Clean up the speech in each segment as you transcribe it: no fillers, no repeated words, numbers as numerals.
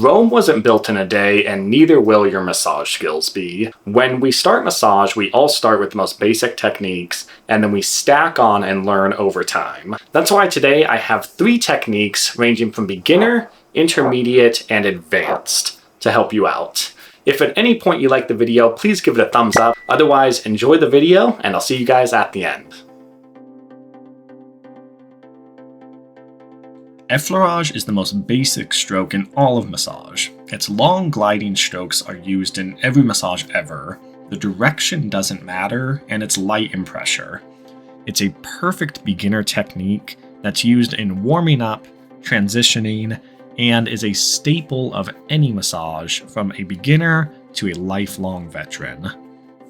Rome wasn't built in a day, and neither will your massage skills be. When we start massage, we all start with the most basic techniques, and then we stack on and learn over time. That's why today I have 3 techniques ranging from beginner, intermediate, and advanced to help you out. If at any point you like the video, please give it a thumbs up. Otherwise, enjoy the video, and I'll see you guys at the end. Effleurage is the most basic stroke in all of massage. Its long gliding strokes are used in every massage ever. The direction doesn't matter, and it's light in pressure. It's a perfect beginner technique that's used in warming up, transitioning, and is a staple of any massage from a beginner to a lifelong veteran.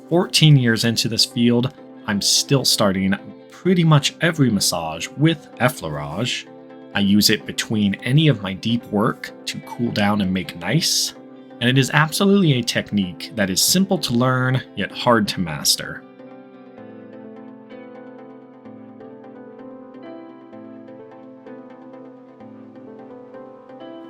14 years into this field, I'm still starting pretty much every massage with Effleurage. I use it between any of my deep work to cool down and make nice, and it is absolutely a technique that is simple to learn yet hard to master.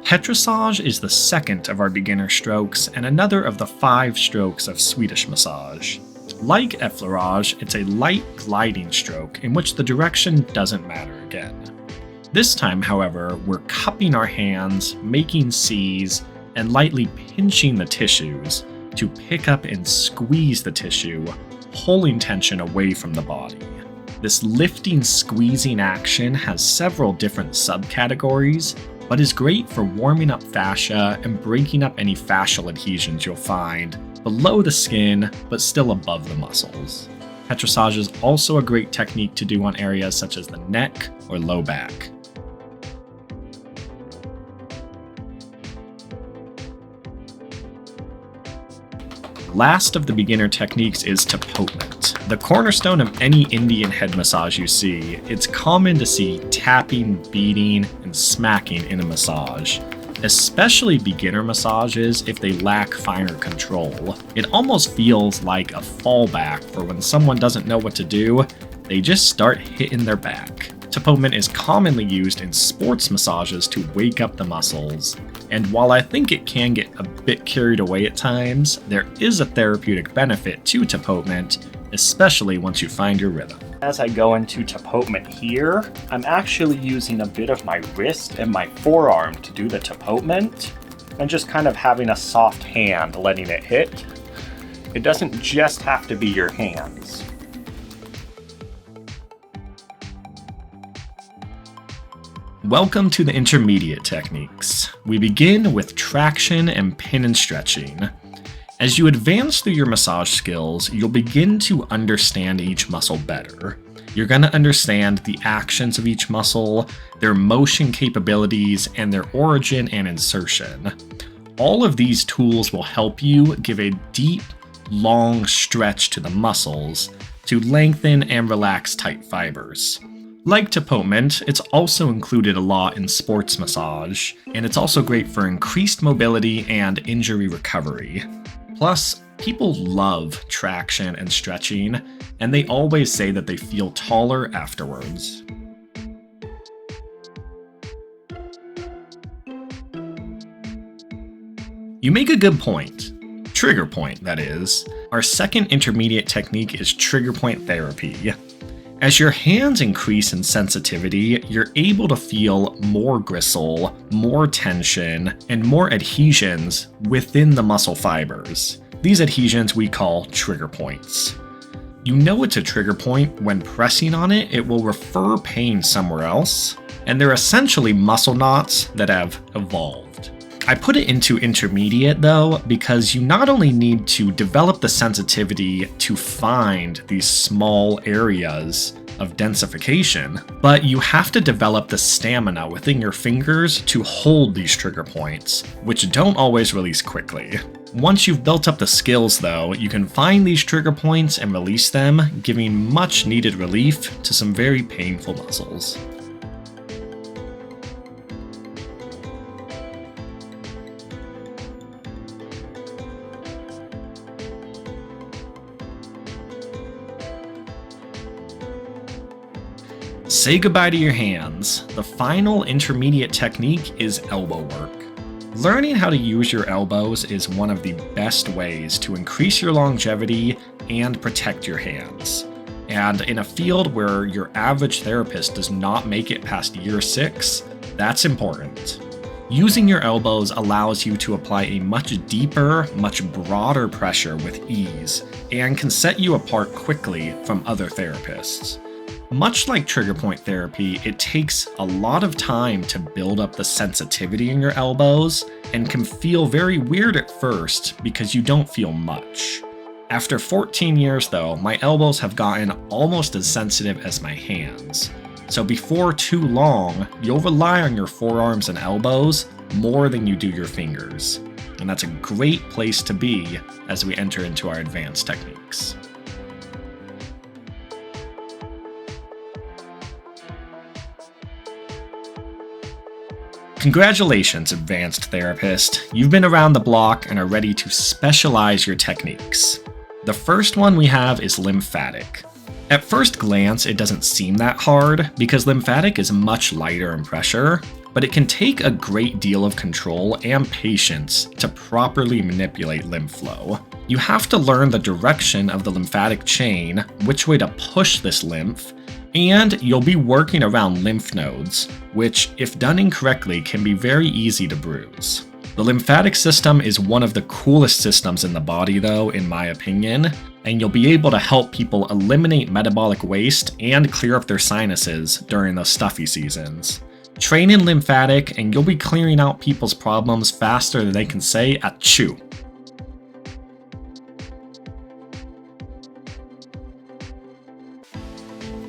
Petrissage is the second of our beginner strokes and another of the 5 strokes of Swedish massage. Like Effleurage, it's a light gliding stroke in which the direction doesn't matter again. This time, however, we're cupping our hands, making C's, and lightly pinching the tissues to pick up and squeeze the tissue, pulling tension away from the body. This lifting, squeezing action has several different subcategories, but is great for warming up fascia and breaking up any fascial adhesions you'll find below the skin, but still above the muscles. Petrissage is also a great technique to do on areas such as the neck or low back. Last of the beginner techniques is tapotement. The cornerstone of any Indian head massage you see. It's common to see tapping, beating, and smacking in a massage, especially beginner massages if they lack finer control. It almost feels like a fallback for when someone doesn't know what to do, they just start hitting their back. Tapotement is commonly used in sports massages to wake up the muscles, and while I think it can get a bit carried away at times, there is a therapeutic benefit to tapotement, especially once you find your rhythm. As I go into tapotement here, I'm actually using a bit of my wrist and my forearm to do the tapotement, and just kind of having a soft hand letting it hit. It doesn't just have to be your hands. Welcome to the intermediate techniques. We begin with traction and pin and stretching. As you advance through your massage skills, you'll begin to understand each muscle better. You're going to understand the actions of each muscle, their motion capabilities, and their origin and insertion. All of these tools will help you give a deep, long stretch to the muscles to lengthen and relax tight fibers. Like tapotement, it's also included a lot in sports massage, and it's also great for increased mobility and injury recovery. Plus, people love traction and stretching, and they always say that they feel taller afterwards. You make a good point. Trigger point, that is. Our second intermediate technique is trigger point therapy. As your hands increase in sensitivity, you're able to feel more gristle, more tension, and more adhesions within the muscle fibers. These adhesions we call trigger points. You know it's a trigger point when pressing on it, it will refer pain somewhere else, and they're essentially muscle knots that have evolved. I put it into intermediate though, because you not only need to develop the sensitivity to find these small areas of densification, but you have to develop the stamina within your fingers to hold these trigger points, which don't always release quickly. Once you've built up the skills though, you can find these trigger points and release them, giving much needed relief to some very painful muscles. Say goodbye to your hands. The final intermediate technique is elbow work. Learning how to use your elbows is one of the best ways to increase your longevity and protect your hands. And in a field where your average therapist does not make it past year 6, that's important. Using your elbows allows you to apply a much deeper, much broader pressure with ease, and can set you apart quickly from other therapists. Much like trigger point therapy, it takes a lot of time to build up the sensitivity in your elbows, and can feel very weird at first because you don't feel much. After 14 years though, my elbows have gotten almost as sensitive as my hands. So before too long, you'll rely on your forearms and elbows more than you do your fingers. And that's a great place to be as we enter into our advanced techniques. Congratulations, advanced therapist. You've been around the block and are ready to specialize your techniques. The first one we have is lymphatic. At first glance, it doesn't seem that hard because lymphatic is much lighter in pressure, but it can take a great deal of control and patience to properly manipulate lymph flow. You have to learn the direction of the lymphatic chain, which way to push this lymph, and you'll be working around lymph nodes, which, if done incorrectly, can be very easy to bruise. The lymphatic system is one of the coolest systems in the body though, in my opinion, and you'll be able to help people eliminate metabolic waste and clear up their sinuses during those stuffy seasons. Train in lymphatic and you'll be clearing out people's problems faster than they can say achoo.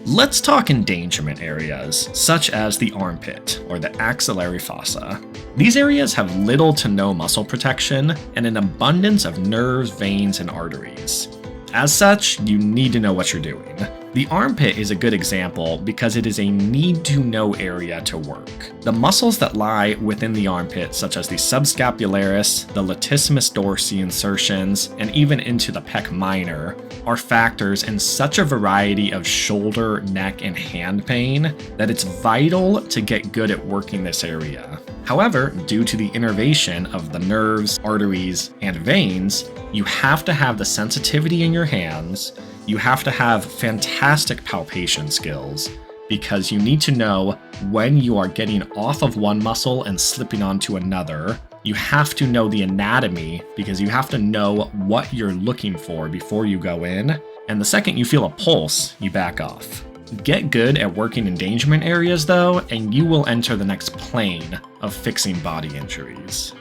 Let's talk endangerment areas, such as the armpit or the axillary fossa. These areas have little to no muscle protection and an abundance of nerves, veins, and arteries. As such, you need to know what you're doing. The armpit is a good example because it is a need-to-know area to work. The muscles that lie within the armpit, such as the subscapularis, the latissimus dorsi insertions, and even into the pec minor, are factors in such a variety of shoulder, neck, and hand pain that it's vital to get good at working this area. However, due to the innervation of the nerves, arteries, and veins, you have to have the sensitivity in your hands, you have to have fantastic palpation skills, because you need to know when you are getting off of one muscle and slipping onto another. You have to know the anatomy because you have to know what you're looking for before you go in, and the second you feel a pulse, you back off. Get good at working endangerment areas though, and you will enter the next plane of fixing body injuries.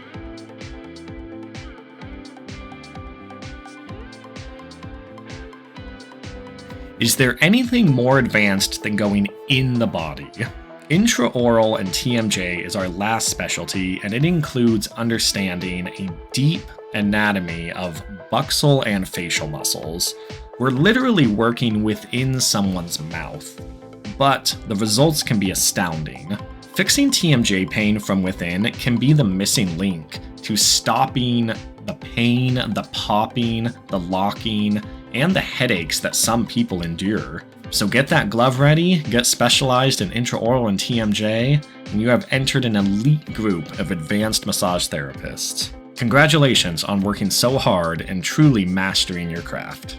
Is there anything more advanced than going in the body? Intraoral and TMJ is our last specialty, and it includes understanding a deep anatomy of buccal and facial muscles. We're literally working within someone's mouth, but the results can be astounding. Fixing TMJ pain from within can be the missing link to stopping the pain, the popping, the locking, and the headaches that some people endure. So get that glove ready, get specialized in intraoral and TMJ, and you have entered an elite group of advanced massage therapists. Congratulations on working so hard and truly mastering your craft.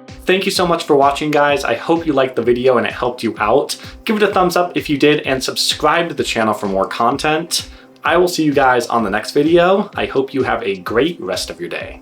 Thank you so much for watching, guys. I hope you liked the video and it helped you out. Give it a thumbs up if you did, and subscribe to the channel for more content. I will see you guys on the next video. I hope you have a great rest of your day.